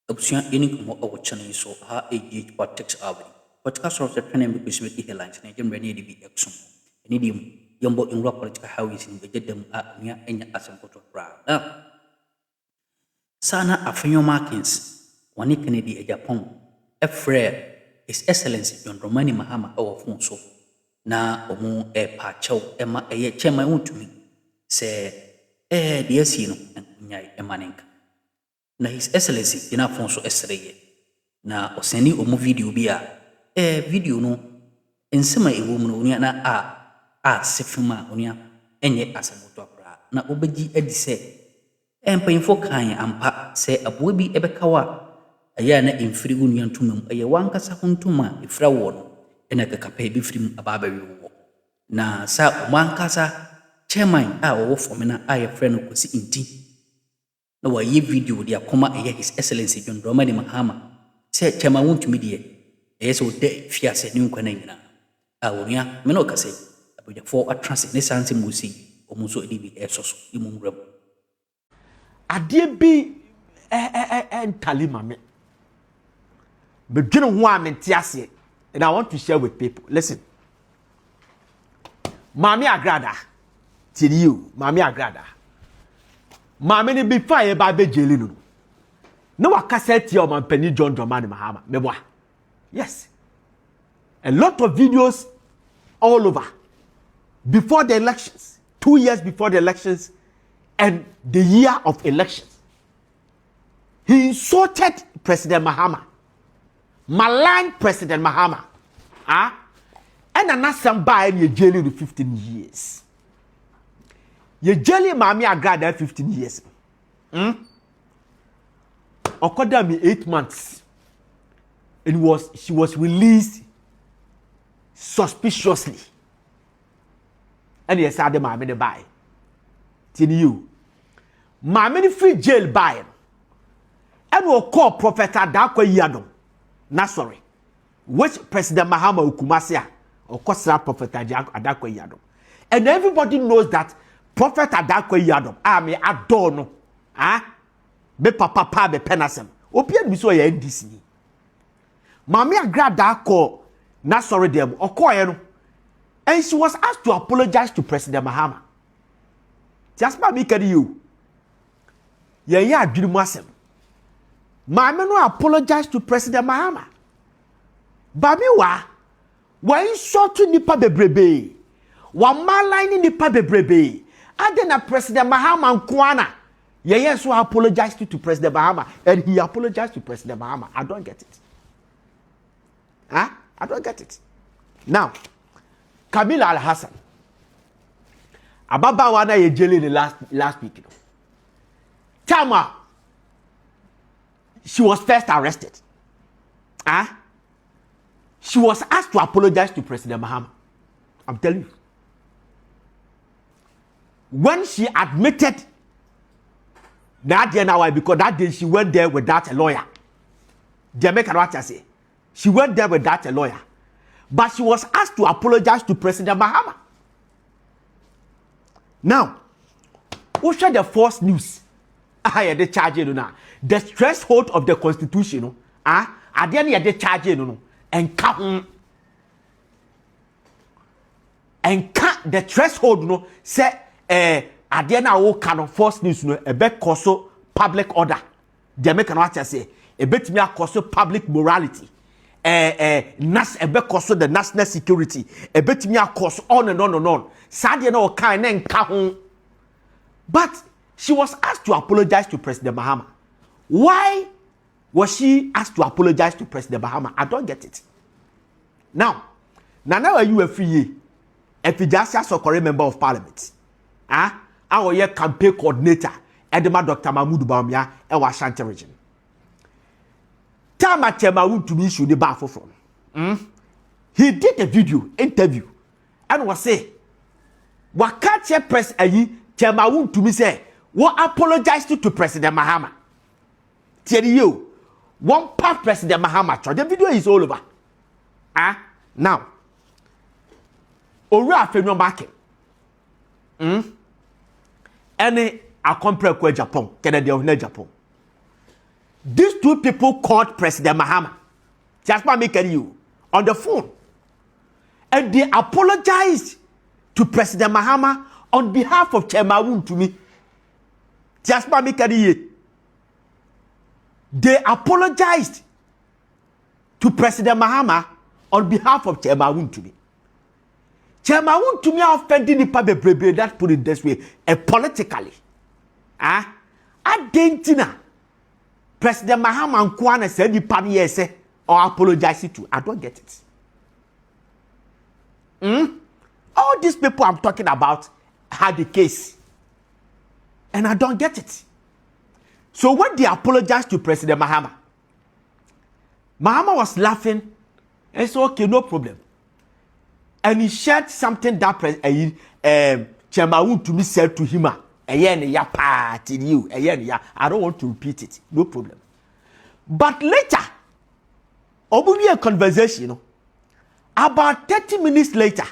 Option any como a channel so ha a politics avri. Podcast of the training because with the headlines and again ready to be exum. An idiom yumbo in rock political house in the get them at near any assembled of brown. Sana Afenyo Markins, one Kennedy Agyapong, a friend, His Excellency John Romani Mahama our phone so. Na omo pacho ema chairman Wontumi say dear sino and nyai emanenka. Na His Excellency ina phone so esreye. Na oseni omo video bi a video no ensema ewo mu no na sefuma onia enye asamoto akra. Na obeji edi se empanyfo kan ampa se aboa bi ebekawa aya na emfiri onua ntumam eye wankasa hontuma efra wo no ena kekapa bi firim ababa wiwo na sa omankasa chairman a wo fomena aye friend no kosi inti na waye video dia koma eye His Excellency John Romani Mahama se chairman Wontumi de eye so de fiase ni nkwana nyina a wonia me no kase abodafo atrase ne sanse musi omuso edi bi esoso imumram adie bi entali mame bedwene ho a mente ase and I want to share with people. Listen. Mami agrada. Till you, Mami agrada. Mami ni before e ba be jeli no. No wa cassette your man Penny John Dramani Mahama. Meboa. Yes. A lot of videos all over. Before the elections, 2 years before the elections, and the year of elections. He insulted President Mahama. Maligned President Mahama. And anasam buy ye jelly 15 years. Ye jelly mami agrada 15 years. Okoda me 8 months. And she was released suspiciously. And yes, I had mami de buy. Till you. Mami free jail buy. And will call Prophet Adakwa Yadom. Na sorry. Which President Mahama Ukumasia or Kosra Prophet Adakwa Yadom. And everybody knows that Prophet Adakwa Yadom, me adorno. Be papa be penasem. Opia mi so ye NDC. Mami agrada ko na sorry dem okoye no. And she was asked to apologize to President Mahama. Just ma me kadi you. Ye ya adwirimu asem. Mami no apologize to President Mahama. Bami wa insult nipa bebrebe. Wa malign nipa bebrebe. Ade na President Mahama nkwana. Ye so apologize to President Mahama and he apologized to President Mahama. I don't get it. I don't get it. Now, Kamila Al-Hassan. Ababa wana ye jeli the last week. Tama. She was first arrested. She was asked to apologize to President Mahama. I'm telling you. When she admitted that day now, because that day she went there without a lawyer. Say she went there without a lawyer. But she was asked to apologize to President Mahama. Now, who shared the false news? The charge now. The threshold of the constitution, at the end of the charge, and count the threshold, no, say, at the end of kind false news, no, a bit cost public order. The make an say, a bit me cost public morality, a bit cost the national security, a bit me cost on and on and on. Sad, you know, kind and count. But she was asked to apologize to President Mahama. Why was she asked to apologize to President Mahama? I don't get it. Now are you a free Efijasia Sokore member of parliament? Our year campaign coordinator, Edema Dr. Mahmoud Bamia, and Washanti region. Tama Wontumi should be back from. He did a video interview and was say, what can't you press Wontumi say, what apologize to President Mahama? Tell you, one part President Mahama. The video is all over. Now, Ora Afenyo market. Any a compare Agyapong, Canada of Agyapong. these two people called President Mahama. Just by making you on the phone. And they apologized to President Mahama on behalf of Chairman Wontumi. Just by making you. They apologized to President Mahama on behalf of Chairman Wontumi. Chairman Wontumi offended the public, let's put it this way, politically. Adentina. President Mahama and Kwana said the party or apologize to. I don't get it. All these people I'm talking about had the case. And I don't get it. So when they apologized to President Mahama, Mahama was laughing and said, okay, no problem. And he shared something that Chairman Wontumi said to him. I don't want to repeat it. No problem. But later, a conversation, about 30 minutes later,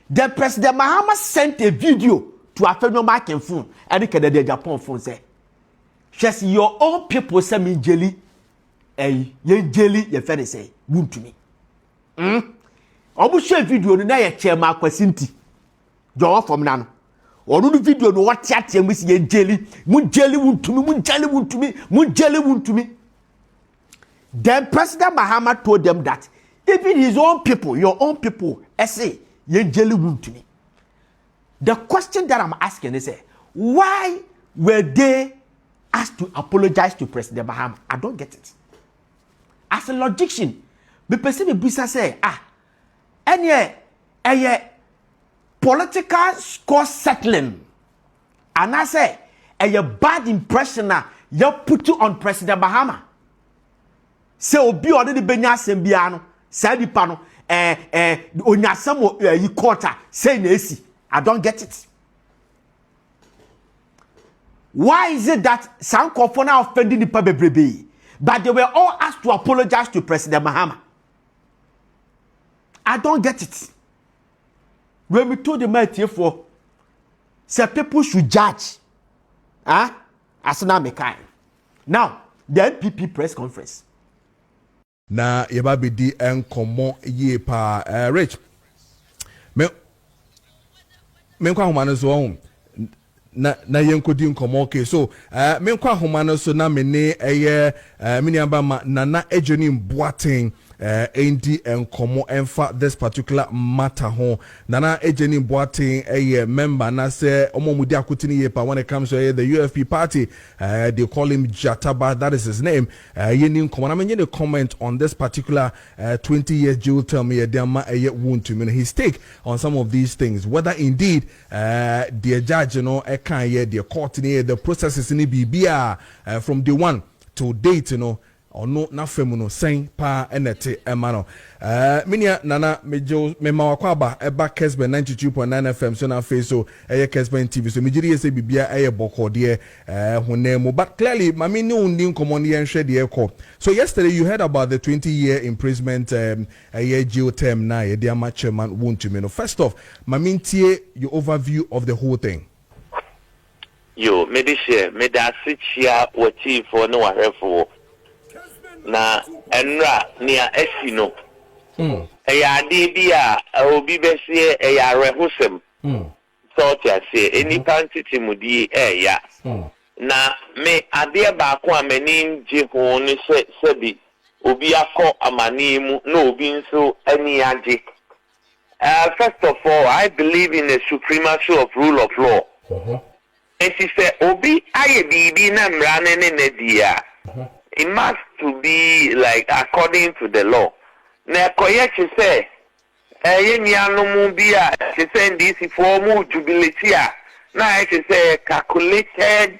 the President Mahama sent a video to Afenyo marking phone and the Agyapong phone say, just your own people send me jelly, jelly, your friend say, Wontumi. Obu share video na ye Chairman Kwasinti. Jowo from nano. Onu no video no what tiatia mu si ye jelly, mu jelly Wontumi. Then President Mahama told them that even his own people, your own people, say ye jelly Wontumi. The question that I'm asking is, why were they asked to apologize to President Mahama? I don't get it. As a logician, the person bisa say, any political score settling, and I say, a bad impression you put on President Mahama. Say obi already benya sembiano, say di pano, onyasamo yikota, say nesi. I don't get it. Why is it that some Kofona offending the public, but they were all asked to apologize to President Mahama? I don't get it. When we told the man for, say people should judge. As now Now, the NPP press conference. Na yeba bedi enkomo ye pa Rich. Me kwa humano so na yenkodi nkomo okay so me kwa humano so na me ne eye mini aba ma nana ejoni mboaten endi enkomo enfa this particular matter ho nana ejeni mboaten eye member na say omomudi akutini ye pa when it comes to the UFP party they call him Jataba, that is his name. Yeni nkomo na me comment on this particular 20 years jail term ye dema eye Wontumi his take on some of these things, whether indeed the judge can ye the court ni the processes ni bibia from day one to date or no na femuno sen pa enete emano minia nana mejo me mawakwaba eba Kesben 92.9 FM so na face so Kesben TV so mejiri ese bibia boko de honemo, but clearly mami ni undi nkomo ni enhwe de ekọ. So yesterday you heard about the 20-year imprisonment jail term na ye de Chairman Wontumi. First off, mami ntie your overview of the whole thing. Yo, me de share me da sichia wati for no wahefo na enra nia esino eya ade bia obi besie eya rehusem so tia se eni pantiti mudi eya na me ade ba ko amani je ho ni sebi obi akọ amani mu na obi nso ani age. First of all, I believe in the supremacy of rule of law. And she said obi aye bibi na mrane ne dia. It must to be like according to the law. Na koye she say ye nyano mu bia she say this for mu jubility na she say calculated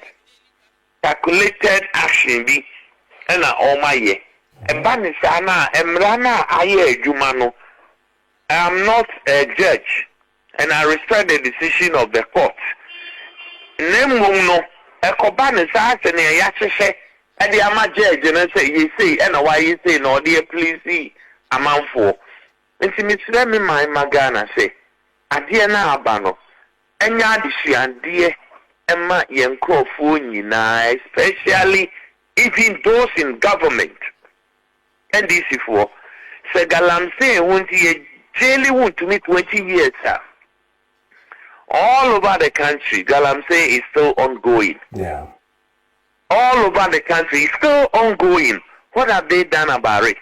action bi na all my ye. E ba ni sana emra na aye adwuma no. I am not a judge and I respect the decision of the court. Nemum no ekoba ni sa se ne ya hwehwe and the ama judge and say you say and why you say no dear please see amanfo nti misre me my magana say ade na aba no enya adehia ade ema ye nkrofo nyina especially even those in government. NDC for say Galamsey won't jail won't to me 20 years, sir. All over the country, Galamsey is still ongoing. Yeah. All over the country, it's still ongoing. What have they done about it?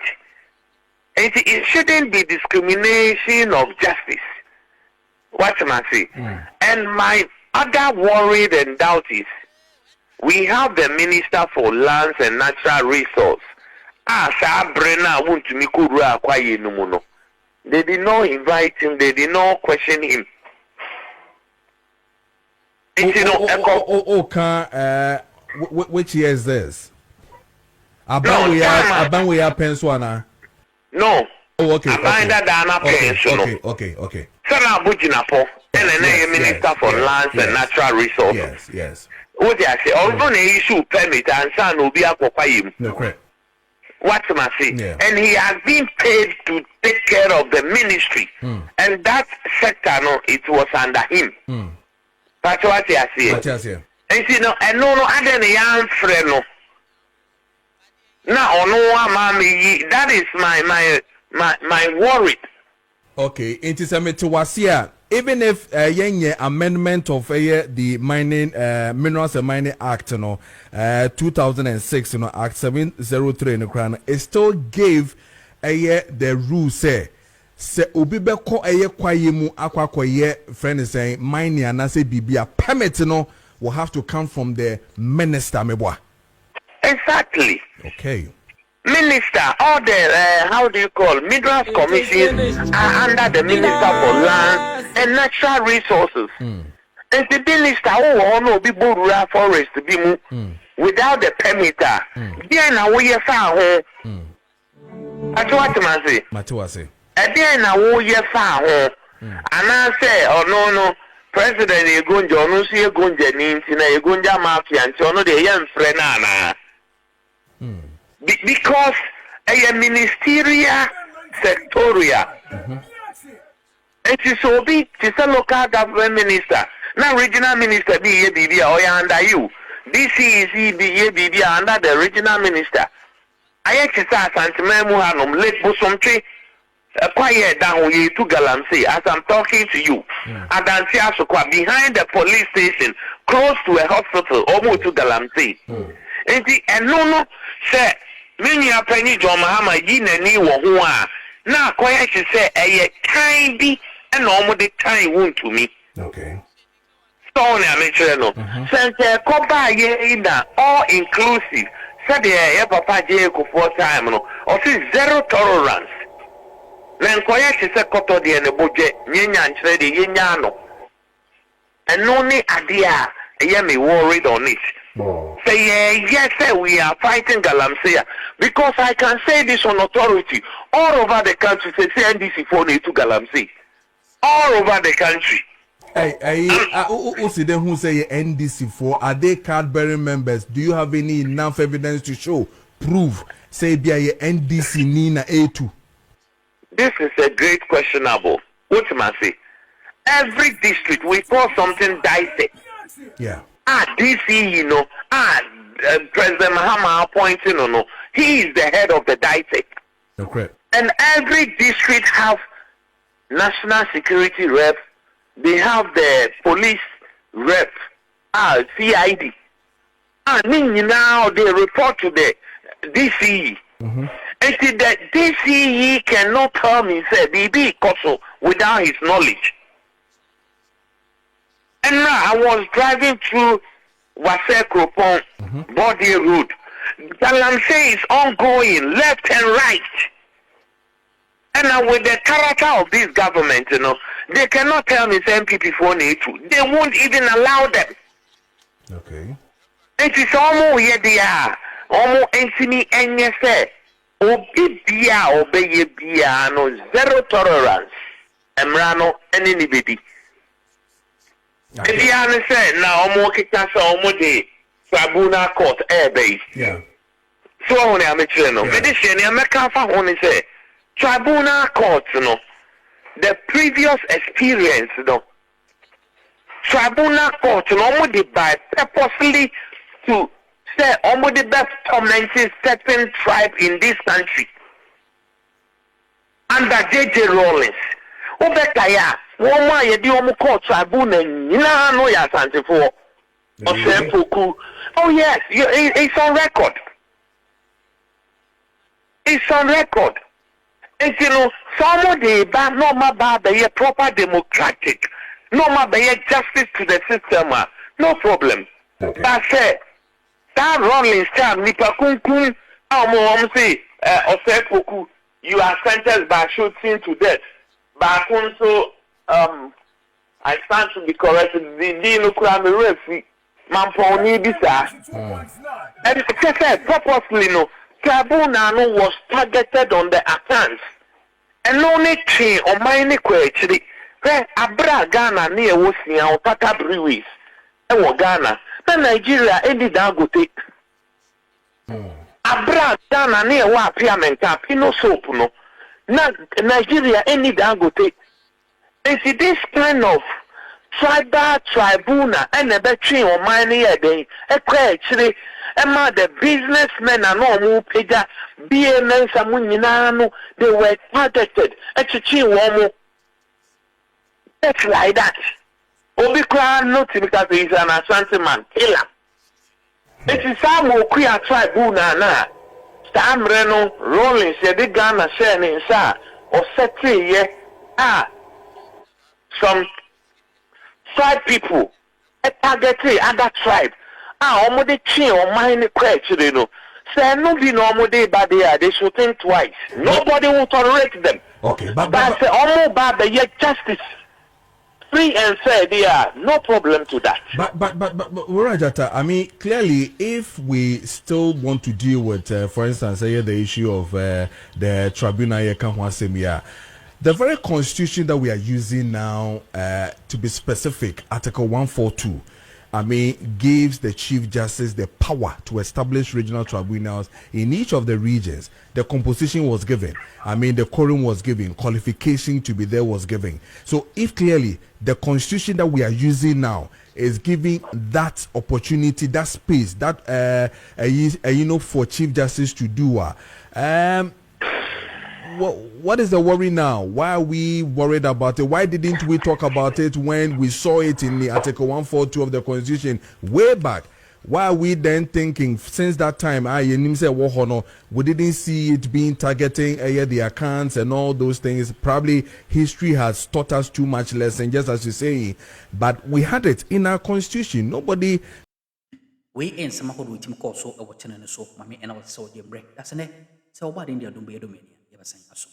And it shouldn't be discrimination of justice. What am I saying? And my other worry and doubt is, we have the Minister for Lands and Natural Resources. They did not invite him. They did not question him. Which year is this? Abanwe Penswana. No. Oh, okay. Okay. Sana Bujinapo, and then Minister for Lands and Natural Resources. Yes. What they say, although they issue permit and son will be a copaim. No, correct. What am I saying? Yeah. And he has been paid to take care of the ministry. And that sector, no, it was under him. That's what I say. And see, no, and no, I didn't young friend, no. Now, no, mommy, that is my worry. Okay, it is a metuasia. Even if yenye amendment of the mining Minerals and Mining Act, 2006, Act 703 in the it still gave the rule say obi be ko kwaye mu akwakoye friend is saying mining and say bibia permit will have to come from the minister meboa. Exactly. Okay. Minister, all the how do you call minerals commissions are under the Minister for Land and Natural Resources. And the minister who no be rural forest to be without the permitter. Then now we found home. That's what I say. Matuase. And then now we found home. And I say, oh no, President Egunjo, no see Egunjo Nintina, Egunja Mafia, and so no the young friend. Because a ministerial sectorial. It is so big, it's a local government minister. Now regional minister be a under you. DCEC be under the regional minister. I exercise Santimemuhanum, Lake Busomtre, a quiet down here to Galamsey as I'm talking to you. And behind the police station, close to a hospital, almost to Galamsey. And no, sir. Many are penny John Mahama, Yin and Niwa. Now, quiet to say, a tiny and almost the tiny wound to me. Okay. So, I mentioned no. Since Coba in all inclusive, said the Papa Jacob for time, no, or zero tolerance. Then quiet to say, Coto the and the budget, Yan Trade, Yano. And only idea, Yami worried on it. Say yes, sir, we are fighting Galamsey because I can say this on authority all over the country. Say NDC for to Galamsey all over the country. Who say NDC for are they card bearing members? Do you have any enough evidence to show prove say be a NDC Nina A2? This is a great questionable. What am I say? Every district we call something dissect. Yeah. DC, President Mahama appointing, he is the head of the DITEC. Okay. And every district have national security rep, they have the police rep, CID. And now they report to the DCE. And see that DCE cannot tell me, say, BB Koso without his knowledge. And now I was driving through Wase Kropon, Body Road. Galamsey is ongoing, left and right. And now with the character of this government, they cannot tell me say MPP for NATO. They won't even allow them. Okay. It is almost here they are. Almost anything and yes, sir. Obey no zero tolerance. Emrano and anybody. If you understand now, I'm working as a Tribunal Court Air Base. Yeah. So I want to make sure no. But this year, I'm not going to say Tribunal Court, the previous experience, Tribunal Court, by purposely to say almost the best tormenting certain tribe in this country under JJ Rawlings. Obekaya, woman ye di omu court tribunal nyina no ya santefo. Osempoku. Oh yes, it's on record. It's on record. And you know, somebody ba no ma be proper democratic. No ma be justice to the system. No problem. Okay. But say that Rawlings time nipa kunkun say Osempoku, you are sentenced by shooting to death. But also, I stand to be corrected. The no crime referee, Mamponi Bisa. And it said purposely, no, Tribunal was targeted on the accounts. And only chain or mine actually. Where Abra Ghana near Wosia or Tata Breweries. And Ghana. Then Nigeria ended Dangote. Abra Ghana near Wapiamenta, Pino Soap, no. Nigeria any Dangote. And see this kind of tribunal and the between or mining a day, actually, the businessmen are no more pager, BNN Samunino, they were targeted. Actually, it's like that. Obikra not because he's an Ashanti man, killer. It is some who create tribunal now. Sam Reno, Rawlings, the Ghana sharing sa or setting some tribe people targeting other tribe. Almost the chain or mine question, you know. Say nobody normal day but they should think twice. Nobody will tolerate them. Okay, but say almost bad the yet justice. Free and fair, no problem to that. But Rajata, I mean, clearly, if we still want to deal with, for instance, the issue of the tribunal, the very constitution that we are using now, to be specific, Article 142, I mean, gives the Chief Justice the power to establish regional tribunals in each of the regions. The composition was given. I mean, the quorum was given. Qualification to be there was given. So if clearly the constitution that we are using now is giving that opportunity, that space, that, for Chief Justice to do, what is the worry now? Why are we worried about it? Why didn't we talk about it when we saw it in the Article 142 of the Constitution way back? Why are we then thinking since that time, we didn't see it being targeting the accounts and all those things? Probably history has taught us too much lesson, just as you say. But we had it in our Constitution. Nobody. We in some who do so a watching and so, Mammy, and I was so dear break. That's an so bad in the Dumbe domain. Saying so.